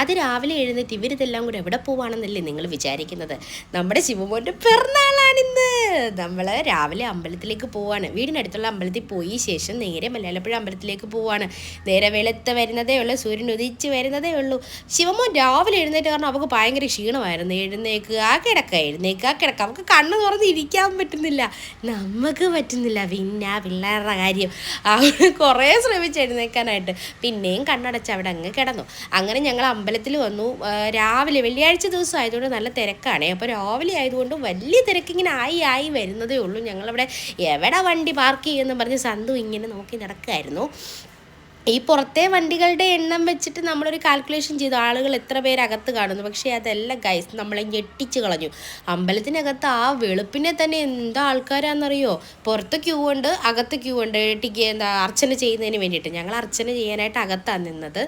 അത് രാവിലെ എഴുന്നേറ്റ് ഇവരിതെല്ലാം കൂടെ എവിടെ പോവാണെന്നല്ലേ നിങ്ങൾ വിചാരിക്കുന്നത്? നമ്മുടെ ശിവമോൻ്റെ പിറന്നാളാണിന്ന്. നമ്മൾ രാവിലെ അമ്പലത്തിലേക്ക് പോവാണ്. വീടിനടുത്തുള്ള അമ്പലത്തിൽ പോയി ശേഷം നേരെ മലയാളപ്പുഴ അമ്പലത്തിലേക്ക് പോവാണ്. നേരെ വെളുത്ത് വരുന്നതേ ഉള്ളൂ, സൂര്യൻ ഉദിച്ച് വരുന്നതേ ഉള്ളൂ. ശിവമോൻ രാവിലെ എഴുന്നേറ്റ് കാരണം അവൾക്ക് ഭയങ്കര ക്ഷീണമായിരുന്നു. എഴുന്നേക്ക് ആ കിടക്ക അവൾക്ക് കണ്ണ് തുറന്ന് ഇരിക്കാൻ പറ്റുന്നില്ല, നമുക്ക് പറ്റുന്നില്ല. പിന്നെ പിള്ളേരുടെ കാര്യം അവൾ കുറേ ശ്രമിച്ച് എഴുന്നേക്കാനായിട്ട് പിന്നെയും കണ്ണടച്ച് അവിടെ അങ്ങ് കിടന്നു. അങ്ങനെ ഞങ്ങൾ അമ്പലത്തിൽ വന്നു. രാവിലെ വെള്ളിയാഴ്ച ദിവസം ആയതുകൊണ്ട് നല്ല തിരക്കാണ്. അപ്പോൾ രാവിലെ ആയതുകൊണ്ട് വലിയ തിരക്കിങ്ങനെ ആയി വരുന്നതേ ഉള്ളൂ. ഞങ്ങളവിടെ എവിടെ വണ്ടി പാർക്ക് ചെയ്യുമെന്ന് പറഞ്ഞ് സന്തു ഇങ്ങനെ നോക്കി നടക്കുമായിരുന്നു. ഈ പുറത്തെ വണ്ടികളുടെ എണ്ണം വെച്ചിട്ട് നമ്മളൊരു കാൽക്കുലേഷൻ ചെയ്തു ആളുകൾ എത്ര പേരകത്ത് കാണുന്നു. പക്ഷേ അതെല്ലാം ഗൈസ് നമ്മളെ ഞെട്ടിച്ച് കളഞ്ഞു. അമ്പലത്തിനകത്ത് ആ വെളുപ്പിനെ തന്നെ എന്താ ആൾക്കാരാണെന്നറിയോ? പുറത്ത് ക്യൂ ഉണ്ട്, അകത്ത് ക്യൂ ഉണ്ട്. അർച്ചന ചെയ്യുന്നതിന് വേണ്ടിയിട്ട് ഞങ്ങൾ അർച്ചന ചെയ്യാനായിട്ട് അകത്താണ് നിന്നത്.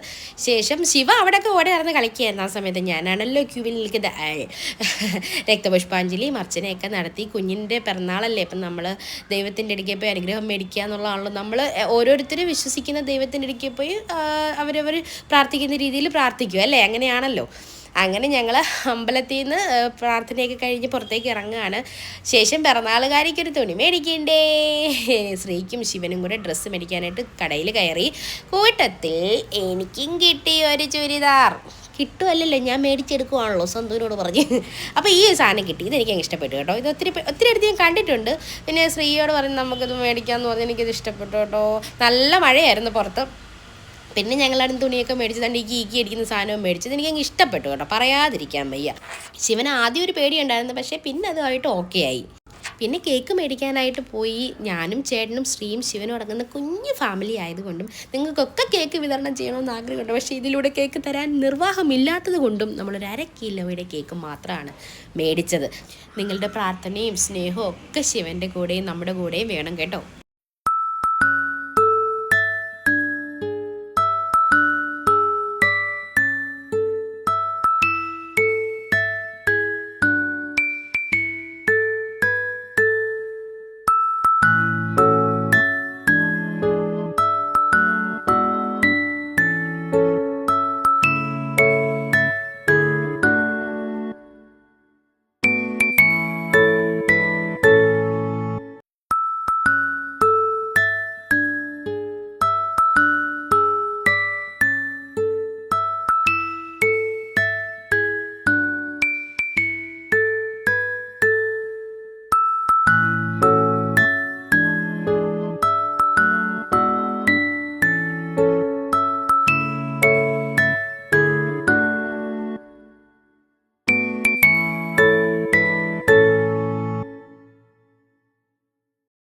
ശേഷം ശിവ അവിടെയൊക്കെ ഓടി നടന്ന് കളിക്കുകയായിരുന്നു. ആ സമയത്ത് ഞാനാണല്ലോ ക്യൂവിൽ നിൽക്കുന്നത്. രക്തപുഷ്പാഞ്ജലിയും അർച്ചനയൊക്കെ നടത്തി. കുഞ്ഞിൻ്റെ പിറന്നാളല്ലേ, ഇപ്പം നമ്മൾ ദൈവത്തിൻ്റെ അടുക്കെ പോയി അനുഗ്രഹം മേടിക്കുക എന്നുള്ളതാണല്ലോ. നമ്മൾ ഓരോരുത്തരും വിശ്വസിക്കുന്ന ദൈവത്തിൻ്റെ അടുക്കെ പോയി അവരവർ പ്രാർത്ഥിക്കുന്ന രീതിയിൽ പ്രാർത്ഥിക്കുക അല്ലേ, അങ്ങനെയാണല്ലോ. അങ്ങനെ ഞങ്ങൾ അമ്പലത്തിൽ നിന്ന് പ്രാർത്ഥനയൊക്കെ കഴിഞ്ഞ് പുറത്തേക്ക് ഇറങ്ങുകയാണ്. ശേഷം പിറന്നാളുകാരിക്കൊരു തുണി മേടിക്കണ്ടേ, ശ്രീക്കും ശിവനും കൂടെ ഡ്രസ്സ് മേടിക്കാനായിട്ട് കടയിൽ കയറി. കൂട്ടത്തിൽ എനിക്കും കിട്ടി ഒരു ചുരിദാർ. കിട്ടുമല്ലോ, ഞാൻ മേടിച്ചെടുക്കുവാണല്ലോ സന്തൂരിനോട് പറഞ്ഞ്. അപ്പോൾ ഈ സാധനം കിട്ടി, ഇതെനിക്ക് ഇഷ്ടപ്പെട്ടു കേട്ടോ. ഇത് ഒത്തിരി അടുത്ത് ഞാൻ കണ്ടിട്ടുണ്ട്. പിന്നെ ശ്രീയോട് പറഞ്ഞ് നമുക്കിത് മേടിക്കാമെന്ന് പറഞ്ഞ് എനിക്കിത് ഇഷ്ടപ്പെട്ടു കേട്ടോ. നല്ല മഴയായിരുന്നു പുറത്ത്. പിന്നെ ഞങ്ങളവിടെ തുണിയൊക്കെ മേടിച്ചതുകൊണ്ട് ഈ കീക്കി അടിക്കുന്ന സാധനവും മേടിച്ചത് എനിക്കങ്ങ് ഇഷ്ടപ്പെട്ടു കേട്ടോ, പറയാതിരിക്കാൻ വയ്യ. ശിവന് ആദ്യം ഒരു പേടിയുണ്ടായിരുന്നു, പക്ഷേ പിന്നെ അതുമായിട്ട് ഓക്കെ ആയി. പിന്നെ കേക്ക് മേടിക്കാനായിട്ട് പോയി. ഞാനും ചേട്ടനും ശ്രീയും ശിവനും അടങ്ങുന്ന കുഞ്ഞു ഫാമിലി ആയതുകൊണ്ടും നിങ്ങൾക്കൊക്കെ കേക്ക് വിതരണം ചെയ്യണമെന്ന് ആഗ്രഹമുണ്ട്. പക്ഷേ ഇതിലൂടെ കേക്ക് തരാൻ നിർവാഹമില്ലാത്തത് കൊണ്ടും നമ്മളൊരു 1/2 കിലോയുടെ കേക്ക് മാത്രമാണ് മേടിച്ചത്. നിങ്ങളുടെ പ്രാർത്ഥനയും സ്നേഹവും ഒക്കെ ശിവൻ്റെ കൂടെയും നമ്മുടെ കൂടെയും വേണം കേട്ടോ.